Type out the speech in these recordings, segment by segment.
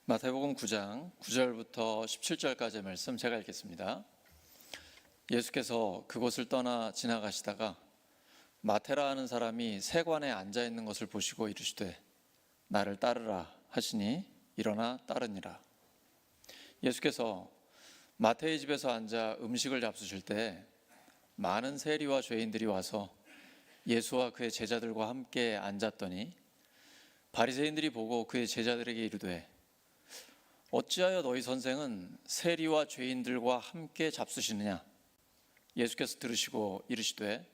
마태복음 9장 9절부터 17절까지의 말씀 제가 읽겠습니다. 예수께서 그곳을 떠나 지나가시다가 마태라 하는 사람이 세관에 앉아 있는 것을 보시고 이르시되 나를 따르라 하시니 일어나 따르니라. 예수께서 마태의 집에서 앉아 음식을 잡수실 때 많은 세리와 죄인들이 와서 예수와 그의 제자들과 함께 앉았더니 바리새인들이 보고 그의 제자들에게 이르되 어찌하여 너희 선생은 세리와 죄인들과 함께 잡수시느냐? 예수께서 들으시고 이르시되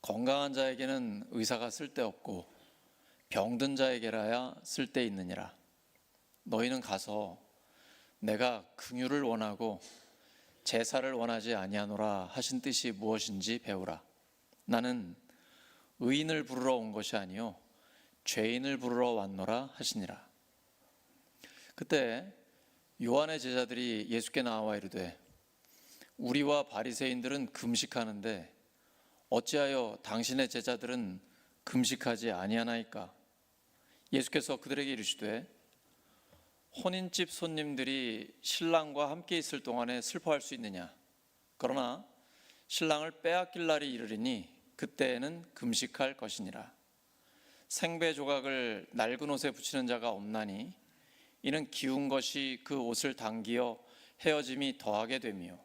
건강한 자에게는 의사가 쓸데없고 병든 자에게라야 쓸데있느니라. 너희는 가서 내가 긍휼을 원하고 제사를 원하지 아니하노라 하신 뜻이 무엇인지 배우라. 나는 의인을 부르러 온 것이 아니요 죄인을 부르러 왔노라 하시니라. 그때 요한의 제자들이 예수께 나와 이르되 우리와 바리새인들은 금식하는데 어찌하여 당신의 제자들은 금식하지 아니하나이까? 예수께서 그들에게 이르시되 혼인집 손님들이 신랑과 함께 있을 동안에 슬퍼할 수 있느냐? 그러나 신랑을 빼앗길 날이 이르리니 그때에는 금식할 것이니라. 생배 조각을 낡은 옷에 붙이는 자가 없나니 이는 기운 것이 그 옷을 당기어 헤어짐이 더하게 되며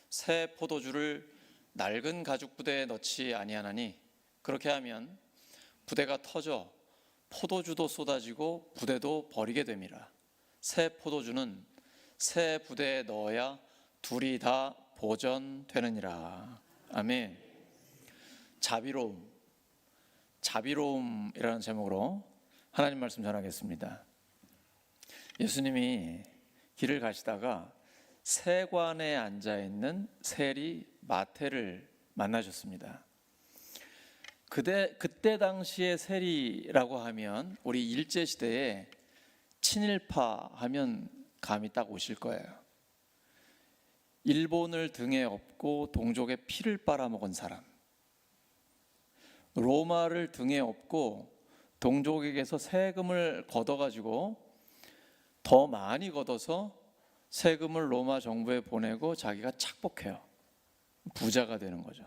새 포도주를 낡은 가죽 부대에 넣지 아니하나니 그렇게 하면 부대가 터져 포도주도 쏟아지고 부대도 버리게 됨이라. 새 포도주는 새 부대에 넣어야 둘이 다 보전되느니라. 아멘. 자비로움이라는 제목으로 하나님 말씀 전하겠습니다. 예수님이 길을 가시다가 세관에 앉아있는 세리 마태를 만나셨습니다. 그때 당시의 세리라고 하면 우리 일제시대에 친일파 하면 감이 딱 오실 거예요. 일본을 등에 업고 동족의 피를 빨아먹은 사람, 로마를 등에 업고 동족에게서 세금을 걷어가지고 더 많이 걷어서 세금을 로마 정부에 보내고 자기가 착복해요. 부자가 되는 거죠.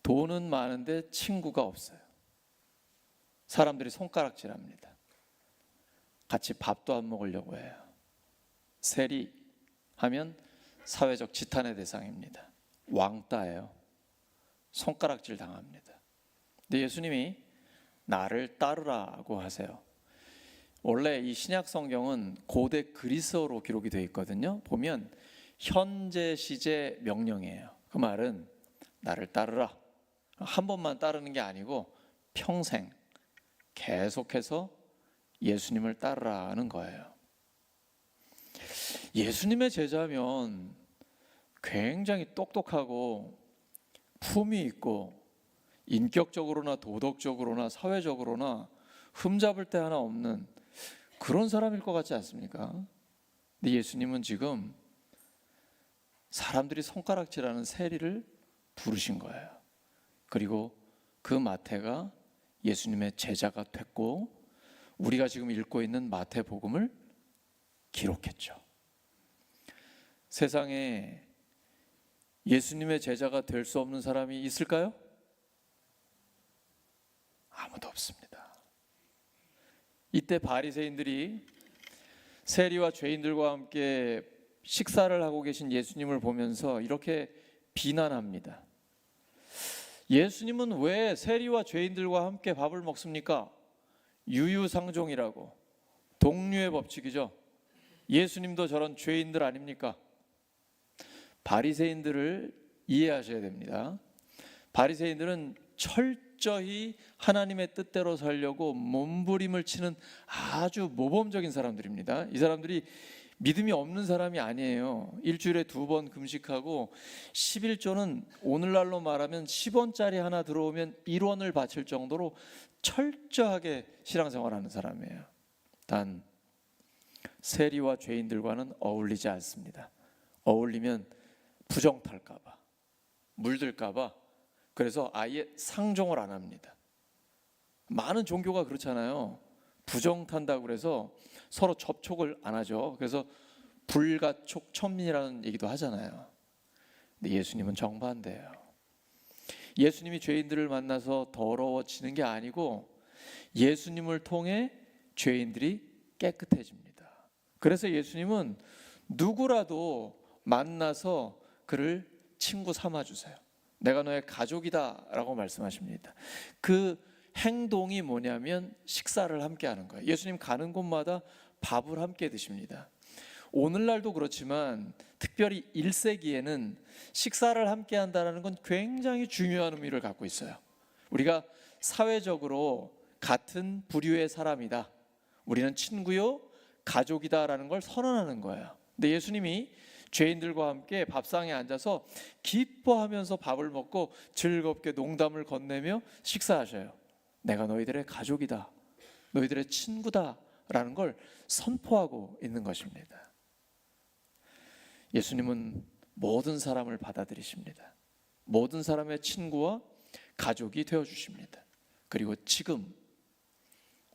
돈은 많은데 친구가 없어요. 사람들이 손가락질합니다. 같이 밥도 안 먹으려고 해요. 세리 하면 사회적 지탄의 대상입니다. 왕따예요. 손가락질 당합니다. 근데 예수님이 나를 따르라고 하세요. 원래 이 신약 성경은 고대 그리스어로 기록이 되어 있거든요. 보면 현재 시제 명령이에요. 그 말은 나를 따르라. 한 번만 따르는 게 아니고 평생 계속해서 예수님을 따르라는 거예요. 예수님의 제자면 굉장히 똑똑하고 품위 있고 인격적으로나 도덕적으로나 사회적으로나 흠잡을 데 하나 없는 그런 사람일 것 같지 않습니까? 근데 예수님은 지금 사람들이 손가락질하는 세리를 부르신 거예요. 그리고 그 마태가 예수님의 제자가 됐고 우리가 지금 읽고 있는 마태복음을 기록했죠. 세상에 예수님의 제자가 될 수 없는 사람이 있을까요? 아무도 없습니다. 이때 바리새인들이 세리와 죄인들과 함께 식사를 하고 계신 예수님을 보면서 이렇게 비난합니다. 예수님은 왜 세리와 죄인들과 함께 밥을 먹습니까? 유유상종이라고, 동류의 법칙이죠. 예수님도 저런 죄인들 아닙니까? 바리새인들을 이해하셔야 됩니다. 바리새인들은 철저히 하나님의 뜻대로 살려고 몸부림을 치는 아주 모범적인 사람들입니다. 이 사람들이 믿음이 없는 사람이 아니에요. 일주일에 2번 금식하고 11조는 오늘날로 말하면 10원짜리 하나 들어오면 1원을 바칠 정도로 철저하게 신앙생활하는 사람이에요. 단 세리와 죄인들과는 어울리지 않습니다. 어울리면 부정 탈까 봐, 물들까 봐 그래서 아예 상종을 안 합니다. 많은 종교가 그렇잖아요. 부정탄다고 그래서 서로 접촉을 안 하죠. 그래서 불가촉 천민이라는 얘기도 하잖아요. 근데 예수님은 정반대예요. 예수님이 죄인들을 만나서 더러워지는 게 아니고 예수님을 통해 죄인들이 깨끗해집니다. 그래서 예수님은 누구라도 만나서 그를 친구 삼아주세요. 내가 너의 가족이다 라고 말씀하십니다. 그 행동이 뭐냐면 식사를 함께 하는 거예요. 예수님 가는 곳마다 밥을 함께 드십니다. 오늘날도 그렇지만 특별히 1세기에는 식사를 함께 한다는 건 굉장히 중요한 의미를 갖고 있어요. 우리가 사회적으로 같은 부류의 사람이다, 우리는 친구요 가족이다라는 걸 선언하는 거예요. 근데 예수님이 죄인들과 함께 밥상에 앉아서 기뻐하면서 밥을 먹고 즐겁게 농담을 건네며 식사하셔요. 내가 너희들의 가족이다, 너희들의 친구다 라는 걸 선포하고 있는 것입니다. 예수님은 모든 사람을 받아들이십니다. 모든 사람의 친구와 가족이 되어주십니다. 그리고 지금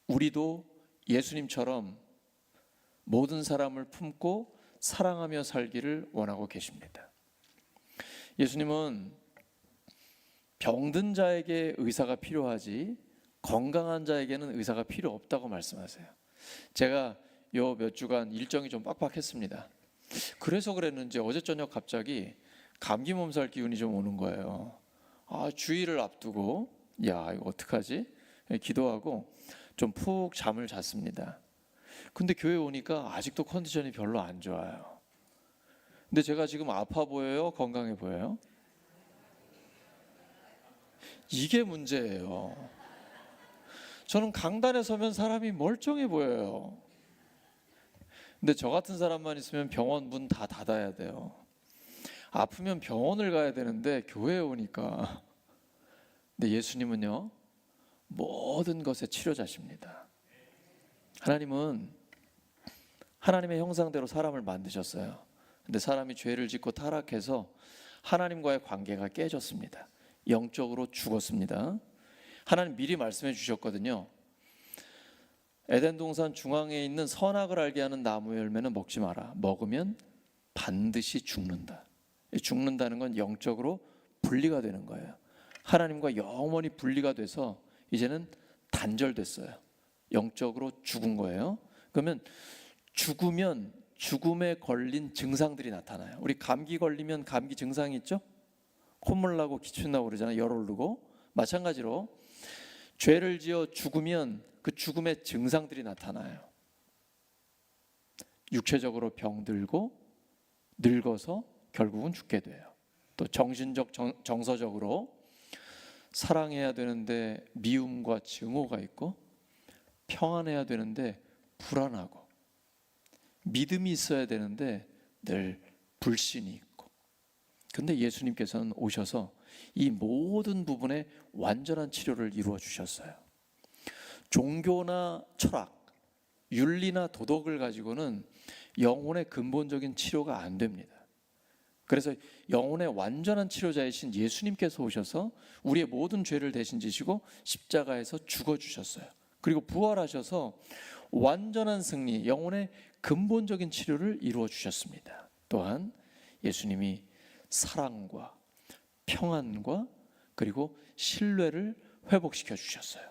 우리도 예수님처럼 모든 사람을 품고 사랑하며 살기를 원하고 계십니다. 예수님은 병든 자에게 의사가 필요하지 건강한 자에게는 의사가 필요 없다고 말씀하세요. 제가 요 몇 주간 일정이 좀 빡빡했습니다. 그래서 그랬는지 어제 저녁 갑자기 감기 몸살 기운이 좀 오는 거예요. 주일을 앞두고 이거 어떡하지? 기도하고 좀 푹 잠을 잤습니다. 근데 교회 오니까 아직도 컨디션이 별로 안 좋아요. 근데 제가 지금 아파 보여요? 건강해 보여요? 이게 문제예요. 저는 강단에 서면 사람이 멀쩡해 보여요. 근데 저 같은 사람만 있으면 병원 문 다 닫아야 돼요. 아프면 병원을 가야 되는데 교회에 오니까. 근데 예수님은요, 모든 것의 치료자십니다. 하나님은 하나님의 형상대로 사람을 만드셨어요. 근데 사람이 죄를 짓고 타락해서 하나님과의 관계가 깨졌습니다. 영적으로 죽었습니다. 하나님 미리 말씀해 주셨거든요. 에덴 동산 중앙에 있는 선악을 알게 하는 나무 열매는 먹지 마라. 먹으면 반드시 죽는다. 죽는다는 건 영적으로 분리가 되는 거예요. 하나님과 영원히 분리가 돼서 이제는 단절됐어요. 영적으로 죽은 거예요. 그러면 죽으면 죽음에 걸린 증상들이 나타나요. 우리 감기 걸리면 감기 증상이 있죠? 콧물 나고 기침 나고 그러잖아요. 열 오르고. 마찬가지로 죄를 지어 죽으면 그 죽음의 증상들이 나타나요. 육체적으로 병들고 늙어서 결국은 죽게 돼요. 또 정신적, 정서적으로 사랑해야 되는데 미움과 증오가 있고, 평안해야 되는데 불안하고, 믿음이 있어야 되는데 늘 불신이 있고. 근데 예수님께서는 오셔서 이 모든 부분에 완전한 치료를 이루어 주셨어요. 종교나 철학, 윤리나 도덕을 가지고는 영혼의 근본적인 치료가 안 됩니다. 그래서 영혼의 완전한 치료자이신 예수님께서 오셔서 우리의 모든 죄를 대신 지시고 십자가에서 죽어주셨어요. 그리고 부활하셔서 완전한 승리, 영혼의 근본적인 치료를 이루어 주셨습니다. 또한 예수님이 사랑과 평안과 그리고 신뢰를 회복시켜 주셨어요.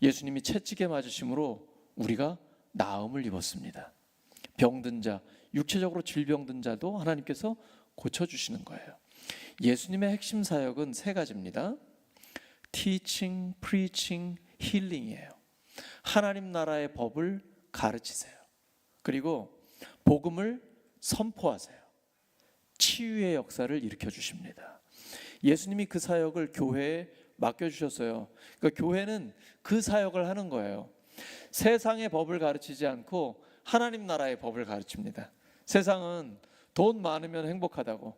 예수님이 채찍에 맞으심으로 우리가 나음을 입었습니다. 병든 자, 육체적으로 질병든 자도 하나님께서 고쳐주시는 거예요. 예수님의 핵심 사역은 세 가지입니다. Teaching, Preaching, Healing이에요. 하나님 나라의 법을 가르치세요. 그리고 복음을 선포하세요. 치유의 역사를 일으켜 주십니다. 예수님이 그 사역을 교회에 맡겨주셨어요. 그러니까 교회는 그 사역을 하는 거예요. 세상의 법을 가르치지 않고 하나님 나라의 법을 가르칩니다. 세상은 돈 많으면 행복하다고,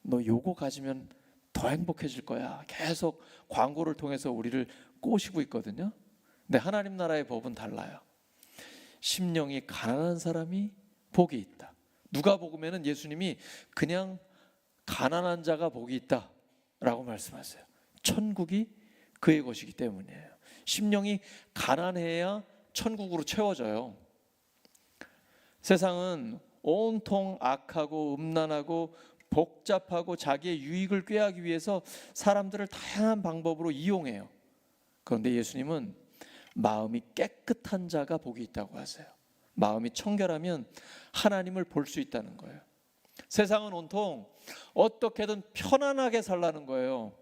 너 요거 가지면 더 행복해질 거야, 계속 광고를 통해서 우리를 꼬시고 있거든요. 근데 하나님 나라의 법은 달라요. 심령이 가난한 사람이 복이 있다. 누가복음에는 예수님이 그냥 가난한 자가 복이 있다 라고 말씀하세요. 천국이 그의 것이기 때문이에요. 심령이 가난해야 천국으로 채워져요. 세상은 온통 악하고 음란하고 복잡하고 자기의 유익을 꾀하기 위해서 사람들을 다양한 방법으로 이용해요. 그런데 예수님은 마음이 깨끗한 자가 복이 있다고 하세요. 마음이 청결하면 하나님을 볼 수 있다는 거예요. 세상은 온통 어떻게든 편안하게 살라는 거예요.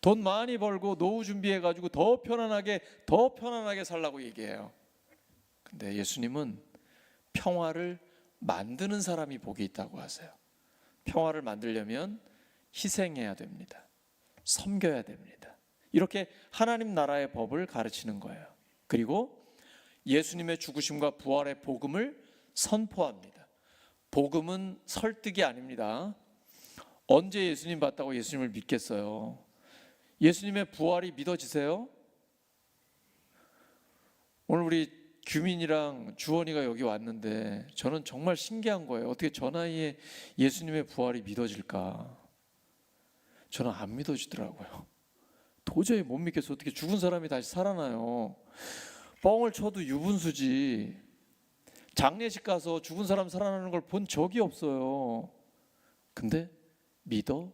돈 많이 벌고 노후 준비해가지고 더 편안하게 살라고 얘기해요. 근데 예수님은 평화를 만드는 사람이 복이 있다고 하세요. 평화를 만들려면 희생해야 됩니다. 섬겨야 됩니다. 이렇게 하나님 나라의 법을 가르치는 거예요. 그리고 예수님의 죽으심과 부활의 복음을 선포합니다. 복음은 설득이 아닙니다. 언제 예수님 봤다고 예수님을 믿겠어요? 예수님의 부활이 믿어지세요? 오늘 우리 규민이랑 주원이가 여기 왔는데 저는 정말 신기한 거예요. 어떻게 저 나이에 예수님의 부활이 믿어질까? 저는 안 믿어지더라고요. 도저히 못 믿겠어. 어떻게 죽은 사람이 다시 살아나요? 뻥을 쳐도 유분수지. 장례식 가서 죽은 사람 살아나는 걸 본 적이 없어요. 근데 믿어져요.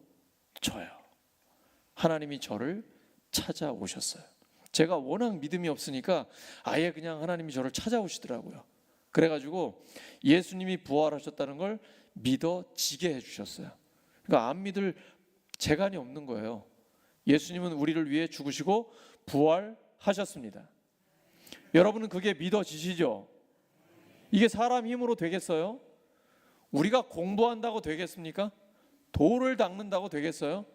하나님이 저를 찾아오셨어요. 제가 워낙 믿음이 없으니까 아예 그냥 하나님이 저를 찾아오시더라고요. 그래가지고 예수님이 부활하셨다는 걸 믿어지게 해주셨어요. 그러니까 안 믿을 재간이 없는 거예요. 예수님은 우리를 위해 죽으시고 부활하셨습니다. 여러분은 그게 믿어지시죠? 이게 사람 힘으로 되겠어요? 우리가 공부한다고 되겠습니까? 돌을 닦는다고 되겠어요?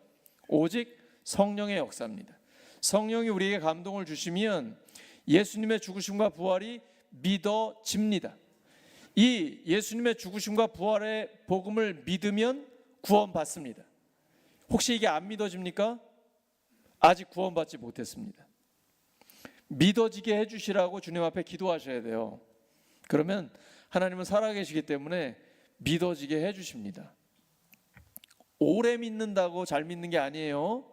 오직 성령의 역사입니다. 성령이 우리에게 감동을 주시면 예수님의 죽으심과 부활이 믿어집니다. 이 예수님의 죽으심과 부활의 복음을 믿으면 구원받습니다. 혹시 이게 안 믿어집니까? 아직 구원받지 못했습니다. 믿어지게 해주시라고 주님 앞에 기도하셔야 돼요. 그러면 하나님은 살아계시기 때문에 믿어지게 해주십니다. 오래 믿는다고 잘 믿는 게 아니에요.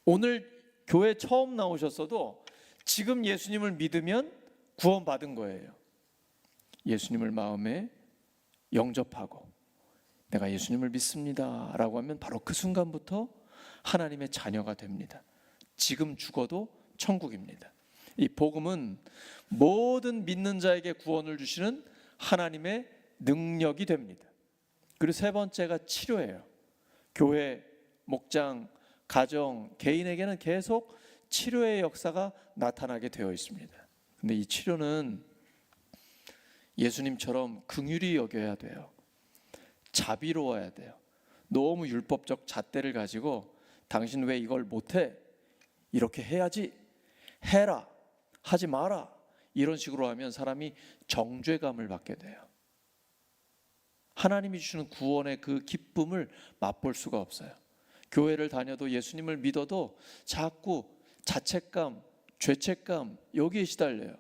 오늘 교회 처음 나오셨어도 지금 예수님을 믿으면 구원받은 거예요. 예수님을 마음에 영접하고 내가 예수님을 믿습니다 라고 하면 바로 그 순간부터 하나님의 자녀가 됩니다. 지금 죽어도 천국입니다. 이 복음은 모든 믿는 자에게 구원을 주시는 하나님의 능력이 됩니다. 그리고 세 번째가 치료예요. 교회, 목장, 가정, 개인에게는 계속 치료의 역사가 나타나게 되어 있습니다. 근데 이 치료는 예수님처럼 긍휼히 여겨야 돼요. 자비로워야 돼요. 너무 율법적 잣대를 가지고 당신 왜 이걸 못해? 이렇게 해야지. 해라. 하지 마라. 이런 식으로 하면 사람이 정죄감을 받게 돼요. 하나님이 주시는 구원의 그 기쁨을 맛볼 수가 없어요. 교회를 다녀도 예수님을 믿어도 자꾸 자책감, 죄책감 여기에 시달려요.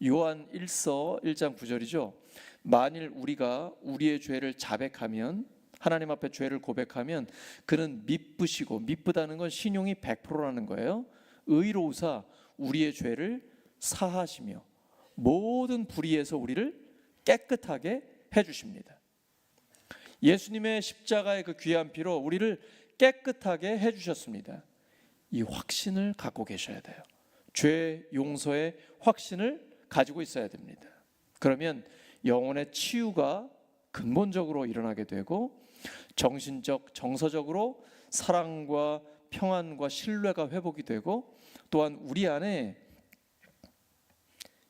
요한 1서 1장 9절이죠. 만일 우리가 우리의 죄를 자백하면 하나님 앞에 죄를 고백하면 그는 미쁘시고, 미쁘다는 건 신용이 100%라는 거예요. 의로우사 우리의 죄를 사하시며 모든 불의에서 우리를 깨끗하게 해주십니다. 예수님의 십자가의 그 귀한 피로 우리를 깨끗하게 해주셨습니다. 이 확신을 갖고 계셔야 돼요. 죄 용서의 확신을 가지고 있어야 됩니다. 그러면 영혼의 치유가 근본적으로 일어나게 되고 정신적, 정서적으로 사랑과 평안과 신뢰가 회복이 되고 또한 우리 안에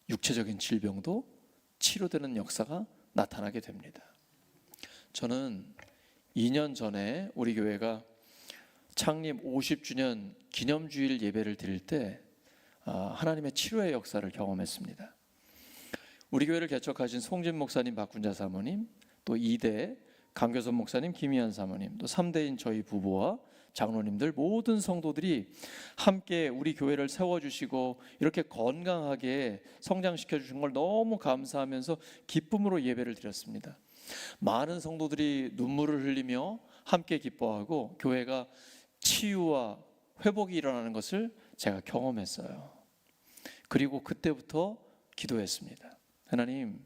육체적인 질병도 치료되는 역사가 나타나게 됩니다. 저는 2년 전에 우리 교회가 창립 50주년 기념주일 예배를 드릴 때 하나님의 치료의 역사를 경험했습니다. 우리 교회를 개척하신 송진 목사님, 박군자 사모님, 또 2대 강교선 목사님, 김희연 사모님, 또 3대인 저희 부부와 장로님들 모든 성도들이 함께 우리 교회를 세워주시고 이렇게 건강하게 성장시켜 주신 걸 너무 감사하면서 기쁨으로 예배를 드렸습니다. 많은 성도들이 눈물을 흘리며 함께 기뻐하고 교회가 치유와 회복이 일어나는 것을 제가 경험했어요. 그리고 그때부터 기도했습니다. 하나님,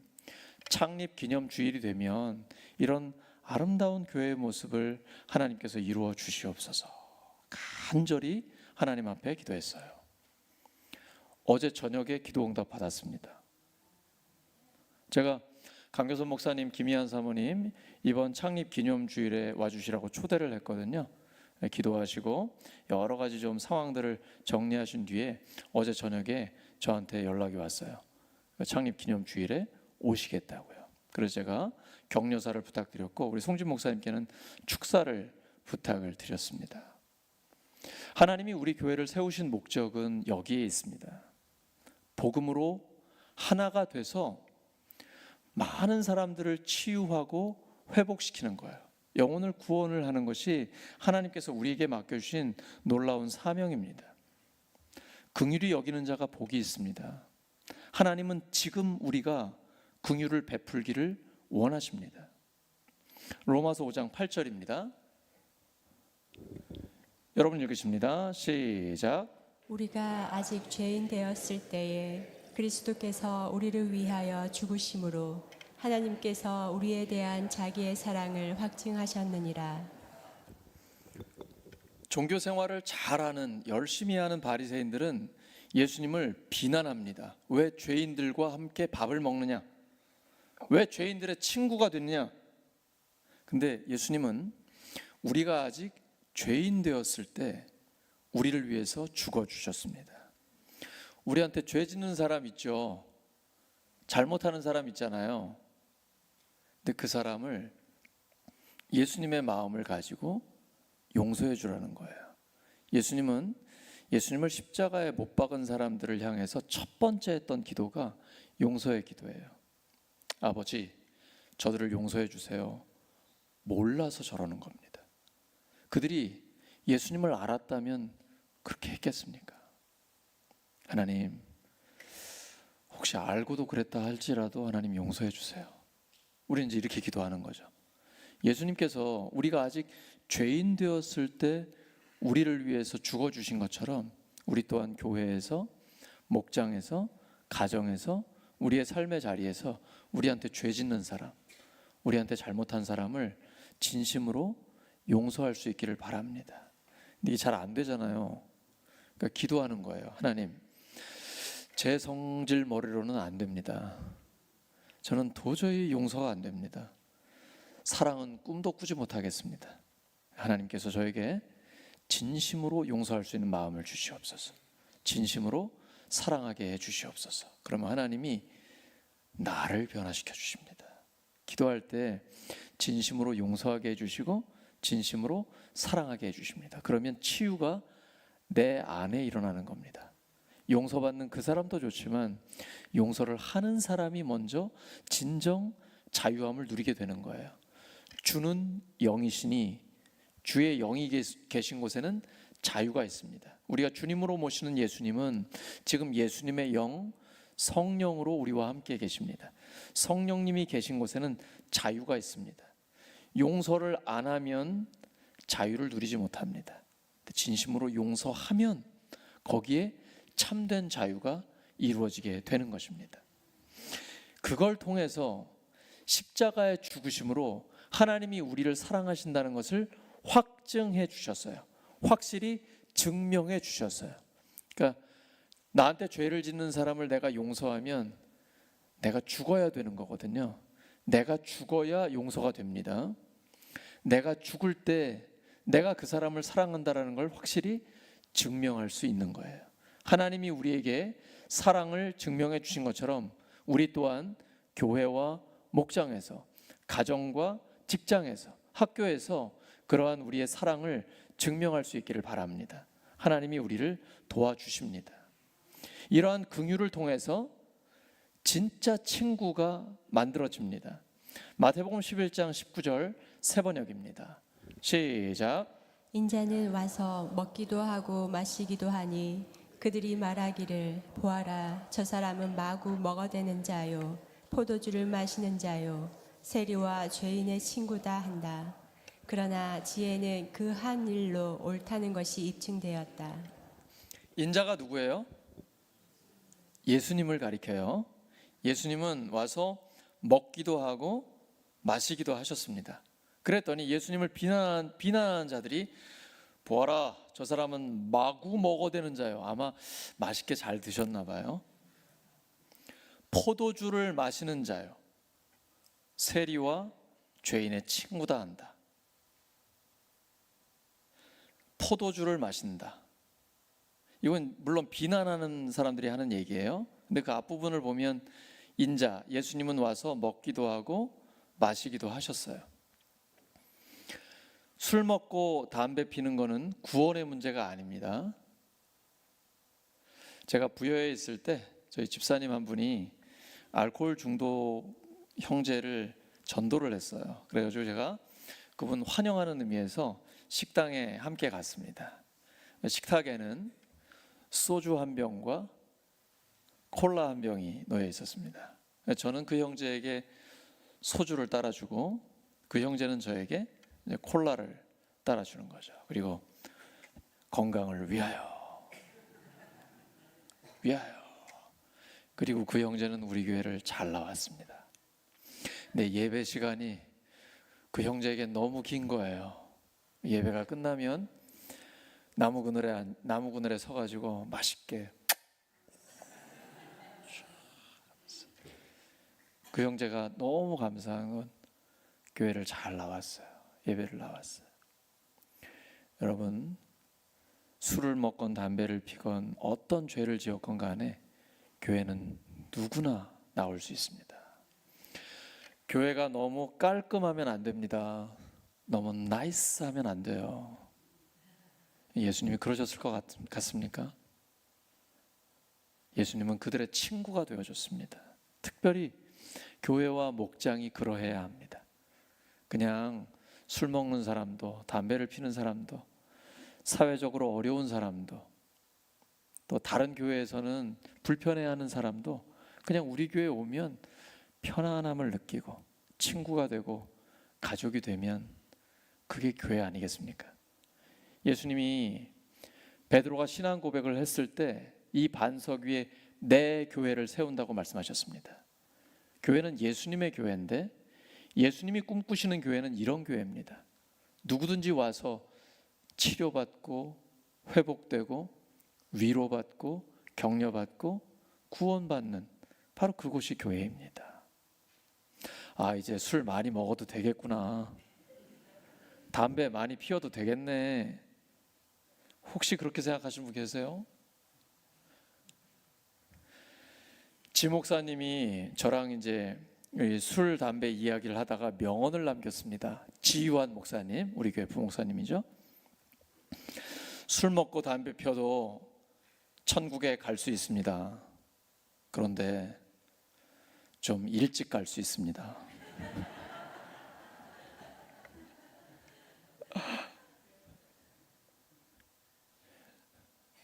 창립 기념 주일이 되면 이런 아름다운 교회의 모습을 하나님께서 이루어 주시옵소서. 간절히 하나님 앞에 기도했어요. 어제 저녁에 기도 응답 받았습니다. 제가 강교선 목사님, 김희한 사모님 이번 창립 기념 주일에 와주시라고 초대를 했거든요. 기도하시고 여러 가지 좀 상황들을 정리하신 뒤에 어제 저녁에 저한테 연락이 왔어요. 창립 기념 주일에 오시겠다고요. 그래서 제가 격려사를 부탁드렸고 우리 송진 목사님께는 축사를 부탁을 드렸습니다. 하나님이 우리 교회를 세우신 목적은 여기에 있습니다. 복음으로 하나가 돼서 많은 사람들을 치유하고 회복시키는 거예요. 영혼을 구원을 하는 것이 하나님께서 우리에게 맡겨주신 놀라운 사명입니다. 긍휼히 여기는 자가 복이 있습니다. 하나님은 지금 우리가 긍휼을 베풀기를 원하십니다. 로마서 5장 8절입니다. 여러분 읽으십니다. 시작. 우리가 아직 죄인 되었을 때에 그리스도께서 우리를 위하여 죽으심으로 하나님께서 우리에 대한 자기의 사랑을 확증하셨느니라. 종교 생활을 잘하는 열심히 하는 바리새인들은 예수님을 비난합니다. 왜 죄인들과 함께 밥을 먹느냐? 왜 죄인들의 친구가 됐느냐? 근데 예수님은 우리가 아직 죄인 되었을 때 우리를 위해서 죽어주셨습니다. 우리한테 죄 짓는 사람 있죠. 잘못하는 사람 있잖아요. 근데 그 사람을 예수님의 마음을 가지고 용서해 주라는 거예요. 예수님은 예수님을 십자가에 못 박은 사람들을 향해서 첫 번째 했던 기도가 용서의 기도예요. 아버지, 저들을 용서해 주세요. 몰라서 저러는 겁니다. 그들이 예수님을 알았다면 그렇게 했겠습니까? 하나님, 혹시 알고도 그랬다 할지라도 하나님 용서해 주세요. 우리는 이제 이렇게 기도하는 거죠. 예수님께서 우리가 아직 죄인 되었을 때 우리를 위해서 죽어주신 것처럼 우리 또한 교회에서, 목장에서, 가정에서, 우리의 삶의 자리에서 우리한테 죄 짓는 사람, 우리한테 잘못한 사람을 진심으로 용서할 수 있기를 바랍니다. 근데 이게 잘 안 되잖아요. 그러니까 기도하는 거예요. 하나님, 제 성질 머리로는 안 됩니다. 저는 도저히 용서가 안 됩니다. 사랑은 꿈도 꾸지 못하겠습니다. 하나님께서 저에게 진심으로 용서할 수 있는 마음을 주시옵소서. 진심으로 사랑하게 해 주시옵소서. 그러면 하나님이 나를 변화시켜 주십니다. 기도할 때 진심으로 용서하게 해 주시고 진심으로 사랑하게 해 주십니다. 그러면 치유가 내 안에 일어나는 겁니다. 용서받는 그 사람도 좋지만 용서를 하는 사람이 먼저 진정 자유함을 누리게 되는 거예요. 주는 영이시니 주의 영이 계신 곳에는 자유가 있습니다. 우리가 주님으로 모시는 예수님은 지금 예수님의 영, 성령으로 우리와 함께 계십니다. 성령님이 계신 곳에는 자유가 있습니다. 용서를 안 하면 자유를 누리지 못합니다. 진심으로 용서하면 거기에 참된 자유가 이루어지게 되는 것입니다. 그걸 통해서 십자가의 죽으심으로 하나님이 우리를 사랑하신다는 것을 확증해 주셨어요. 확실히 증명해 주셨어요. 그러니까 나한테 죄를 짓는 사람을 내가 용서하면 내가 죽어야 되는 거거든요. 내가 죽어야 용서가 됩니다. 내가 죽을 때 내가 그 사람을 사랑한다는 걸 확실히 증명할 수 있는 거예요. 하나님이 우리에게 사랑을 증명해 주신 것처럼 우리 또한 교회와 목장에서, 가정과 직장에서, 학교에서 그러한 우리의 사랑을 증명할 수 있기를 바랍니다. 하나님이 우리를 도와주십니다. 이러한 긍휼을 통해서 진짜 친구가 만들어집니다. 마태복음 11장 19절 세 번역입니다. 시작. 인자는 와서 먹기도 하고 마시기도 하니 그들이 말하기를 보아라, 저 사람은 마구 먹어대는 자요 포도주를 마시는 자요 세리와 죄인의 친구다 한다. 그러나 지혜는 그 한 일로 옳다는 것이 입증되었다. 인자가 누구예요? 예수님을 가리켜요. 예수님은 와서 먹기도 하고 마시기도 하셨습니다. 그랬더니 예수님을 비난하는 자들이 보아라, 저 사람은 마구 먹어대는 자요. 아마 맛있게 잘 드셨나 봐요. 포도주를 마시는 자요. 세리와 죄인의 친구다 한다. 포도주를 마신다. 이건 물론 비난하는 사람들이 하는 얘기예요. 근데 그 앞부분을 보면 인자, 예수님은 와서 먹기도 하고 마시기도 하셨어요. 술 먹고 담배 피는 거는 구원의 문제가 아닙니다. 제가 부여에 있을 때 저희 집사님 한 분이 알코올 중독 형제를 전도를 했어요. 그래가지고 제가 그분 환영하는 의미에서 식당에 함께 갔습니다. 식탁에는 소주 한 병과 콜라 한 병이 놓여 있었습니다. 저는 그 형제에게 소주를 따라주고 그 형제는 저에게 콜라를 따라주는 거죠. 그리고 건강을 위하여. 그리고 그 형제는 우리 교회를 잘 나왔습니다. 근데 예배 시간이 그 형제에게 너무 긴 거예요. 예배가 끝나면 나무 그늘에 서가지고 맛있게 그 형제가 너무 감사한 건 교회를 잘 나왔어요. 예배를 나왔어요. 여러분, 술을 먹건 담배를 피건 어떤 죄를 지었건 간에 교회는 누구나 나올 수 있습니다. 교회가 너무 깔끔하면 안 됩니다. 너무 나이스하면 안 돼요. 예수님이 그러셨을 것 같습니까? 예수님은 그들의 친구가 되어줬습니다. 특별히 교회와 목장이 그러해야 합니다. 그냥 술 먹는 사람도, 담배를 피는 사람도, 사회적으로 어려운 사람도, 또 다른 교회에서는 불편해하는 사람도 그냥 우리 교회에 오면 편안함을 느끼고 친구가 되고 가족이 되면 그게 교회 아니겠습니까? 예수님이 베드로가 신앙 고백을 했을 때 이 반석 위에 내 교회를 세운다고 말씀하셨습니다. 교회는 예수님의 교회인데 예수님이 꿈꾸시는 교회는 이런 교회입니다. 누구든지 와서 치료받고 회복되고 위로받고 격려받고 구원받는 바로 그곳이 교회입니다. 아, 이제 술 많이 먹어도 되겠구나. 담배 많이 피워도 되겠네. 혹시 그렇게 생각하시는 분 계세요? 지 목사님이 저랑 이제 술, 담배 이야기를 하다가 명언을 남겼습니다. 지유한 목사님, 우리 교회 부목사님이죠. 술 먹고 담배 펴도 천국에 갈 수 있습니다. 그런데 좀 일찍 갈 수 있습니다.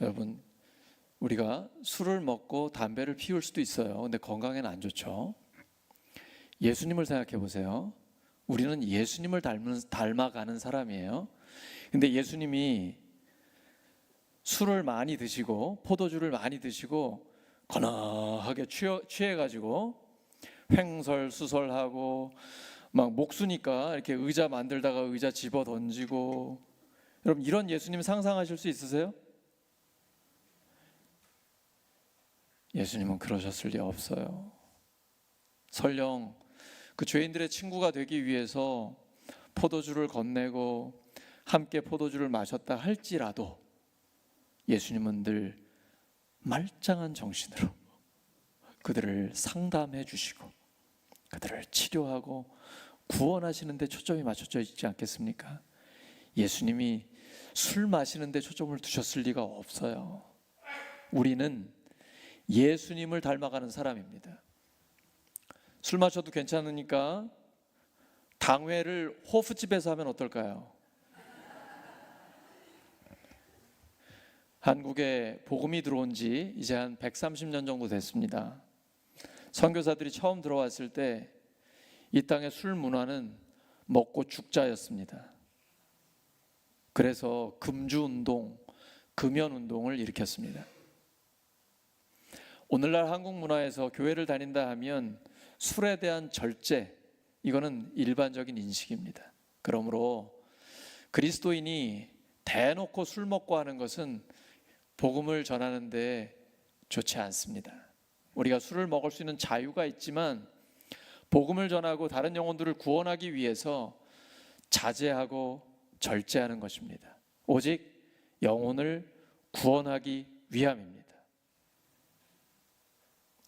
여러분, 우리가 술을 먹고 담배를 피울 수도 있어요. 근데 건강에는 안 좋죠. 예수님을 생각해 보세요. 우리는 예수님을 닮아가는 사람이에요. 근데 예수님이 술을 많이 드시고 포도주를 많이 드시고 거나하게 취해가지고 횡설수설하고 막 목수니까 이렇게 의자 만들다가 의자 집어 던지고, 여러분 이런 예수님 상상하실 수 있으세요? 예수님은 그러셨을 리 없어요. 설령 그 죄인들의 친구가 되기 위해서 포도주를 건네고 함께 포도주를 마셨다 할지라도 예수님은 늘 말짱한 정신으로 그들을 상담해 주시고 그들을 치료하고 구원하시는 데 초점이 맞춰져 있지 않겠습니까? 예수님이 술 마시는 데 초점을 두셨을 리가 없어요. 우리는 예수님을 닮아가는 사람입니다. 술 마셔도 괜찮으니까 당회를 호프집에서 하면 어떨까요? 한국에 복음이 들어온 지 이제 한 130년 정도 됐습니다. 선교사들이 처음 들어왔을 때 이 땅의 술 문화는 먹고 죽자였습니다. 그래서 금주운동, 금연운동을 일으켰습니다. 오늘날 한국 문화에서 교회를 다닌다 하면 술에 대한 절제, 이거는 일반적인 인식입니다. 그러므로 그리스도인이 대놓고 술 먹고 하는 것은 복음을 전하는데 좋지 않습니다. 우리가 술을 먹을 수 있는 자유가 있지만 복음을 전하고 다른 영혼들을 구원하기 위해서 자제하고 절제하는 것입니다. 오직 영혼을 구원하기 위함입니다.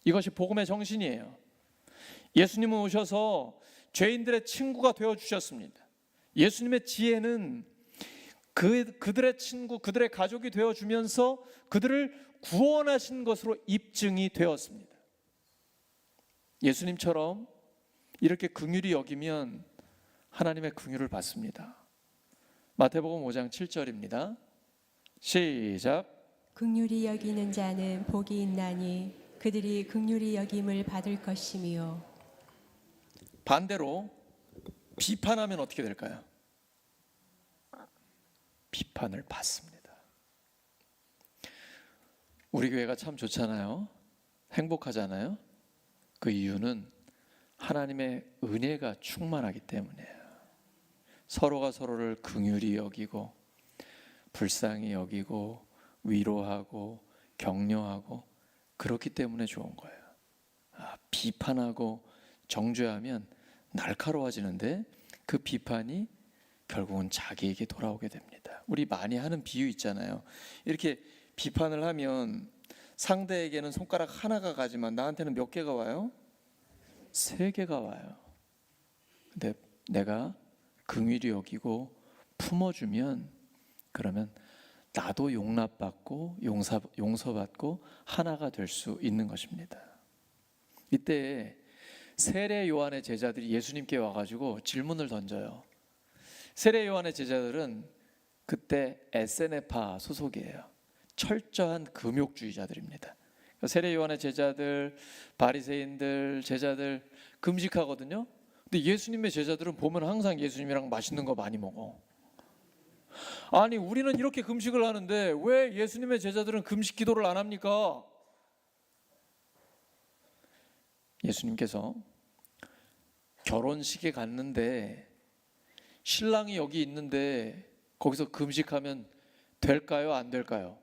이것이 복음의 정신이에요. 예수님은 오셔서 죄인들의 친구가 되어주셨습니다. 예수님의 지혜는 그들의 친구, 그들의 가족이 되어주면서 그들을 구원하신 것으로 입증이 되었습니다. 예수님처럼 이렇게 긍휼히 여기면 하나님의 긍휼을 받습니다. 마태복음 5장 7절입니다. 시작. 긍휼히 여기는 자는 복이 있나니 그들이 긍휼히 여김을 받을 것이며. 반대로 비판하면 어떻게 될까요? 비판을 받습니다. 우리 교회가 참 좋잖아요. 행복하잖아요. 그 이유는 하나님의 은혜가 충만하기 때문이에요. 서로가 서로를 긍휼히 여기고 불쌍히 여기고 위로하고 격려하고 그렇기 때문에 좋은 거예요. 비판하고 정죄하면 날카로워지는데 그 비판이 결국은 자기에게 돌아오게 됩니다. 우리 많이 하는 비유 있잖아요. 이렇게 비판을 하면 상대에게는 손가락 하나가 가지만 나한테는 몇 개가 와요? 3개가 와요. 근데 내가 긍휼히 여기고 품어주면 그러면 나도 용납받고 용서받고 하나가 될 수 있는 것입니다. 이때 세례 요한의 제자들이 예수님께 와가지고 질문을 던져요. 세례 요한의 제자들은 그때 에세네파 소속이에요. 철저한 금욕주의자들입니다. 세례 요한의 제자들, 바리새인들, 제자들 금식하거든요. 근데 예수님의 제자들은 보면 항상 예수님이랑 맛있는 거 많이 먹어. 아니 우리는 이렇게 금식을 하는데 왜 예수님의 제자들은 금식 기도를 안 합니까? 예수님께서 결혼식에 갔는데 신랑이 여기 있는데 거기서 금식하면 될까요? 안 될까요?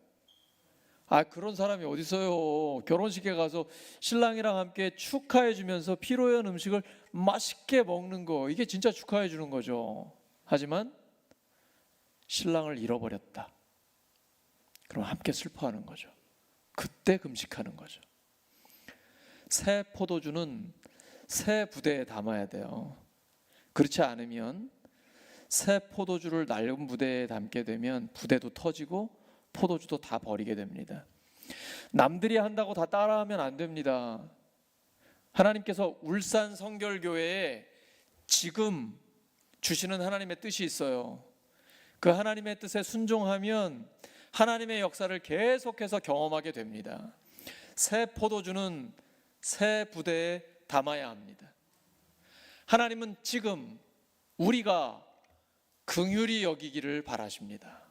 그런 사람이 어디 있어요. 결혼식에 가서 신랑이랑 함께 축하해 주면서 피로연 음식을 맛있게 먹는 거, 이게 진짜 축하해 주는 거죠. 하지만 신랑을 잃어버렸다. 그럼 함께 슬퍼하는 거죠. 그때 금식하는 거죠. 새 포도주는 새 부대에 담아야 돼요. 그렇지 않으면 새 포도주를 낡은 부대에 담게 되면 부대도 터지고 포도주도 다 버리게 됩니다. 남들이 한다고 다 따라하면 안 됩니다. 하나님께서 울산 성결교회에 지금 주시는 하나님의 뜻이 있어요. 그 하나님의 뜻에 순종하면 하나님의 역사를 계속해서 경험하게 됩니다. 새 포도주는 새 부대에 담아야 합니다. 하나님은 지금 우리가 긍휼히 여기기를 바라십니다.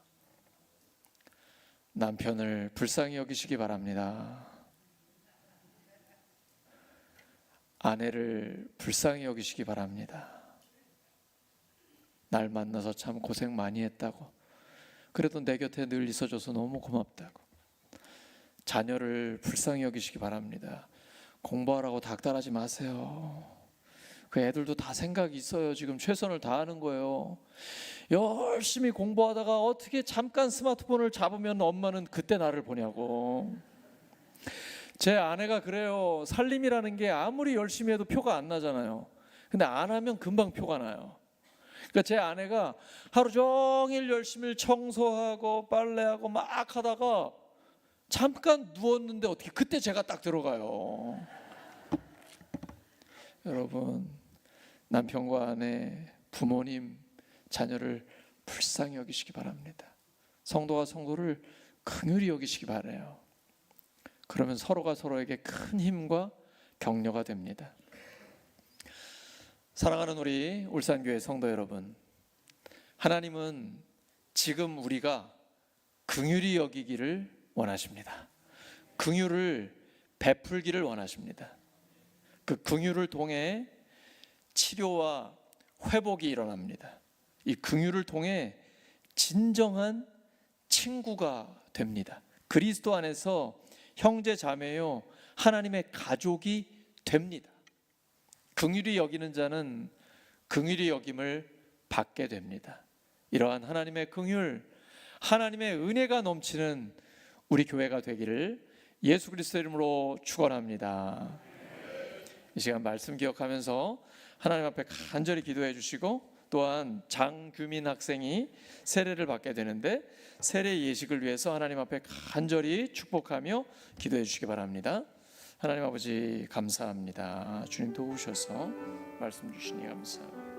남편을 불쌍히 여기시기 바랍니다. 아내를 불쌍히 여기시기 바랍니다. 날 만나서 참 고생 많이 했다고, 그래도 내 곁에 늘 있어줘서 너무 고맙다고. 자녀를 불쌍히 여기시기 바랍니다. 공부하라고 닥달하지 마세요. 그 애들도 다 생각이 있어요. 지금 최선을 다하는 거예요. 열심히 공부하다가 어떻게 잠깐 스마트폰을 잡으면 엄마는 그때 나를 보냐고. 제 아내가 그래요. 살림이라는 게 아무리 열심히 해도 표가 안 나잖아요. 근데 안 하면 금방 표가 나요. 그러니까 제 아내가 하루 종일 열심히 청소하고 빨래하고 막 하다가 잠깐 누웠는데 어떻게 그때 제가 딱 들어가요. 여러분, 남편과 아내, 부모님, 자녀를 불쌍히 여기시기 바랍니다. 성도와 성도를 긍휼히 여기시기 바라요. 그러면 서로가 서로에게 큰 힘과 격려가 됩니다. 사랑하는 우리 울산교회 성도 여러분, 하나님은 지금 우리가 긍휼히 여기기를 원하십니다. 긍휼을 베풀기를 원하십니다. 그 긍휼을 통해 치료와 회복이 일어납니다. 이 긍휼을 통해 진정한 친구가 됩니다. 그리스도 안에서 형제 자매요 하나님의 가족이 됩니다. 긍휼히 여기는 자는 긍휼히 여김을 받게 됩니다. 이러한 하나님의 긍휼, 하나님의 은혜가 넘치는 우리 교회가 되기를 예수 그리스도 이름으로 축원합니다. 이 시간 말씀 기억하면서 하나님 앞에 간절히 기도해 주시고, 또한 장규민 학생이 세례를 받게 되는데 세례 예식을 위해서 하나님 앞에 간절히 축복하며 기도해 주시기 바랍니다. 하나님 아버지 감사합니다. 주님 도우셔서 말씀 주시니 감사합니다.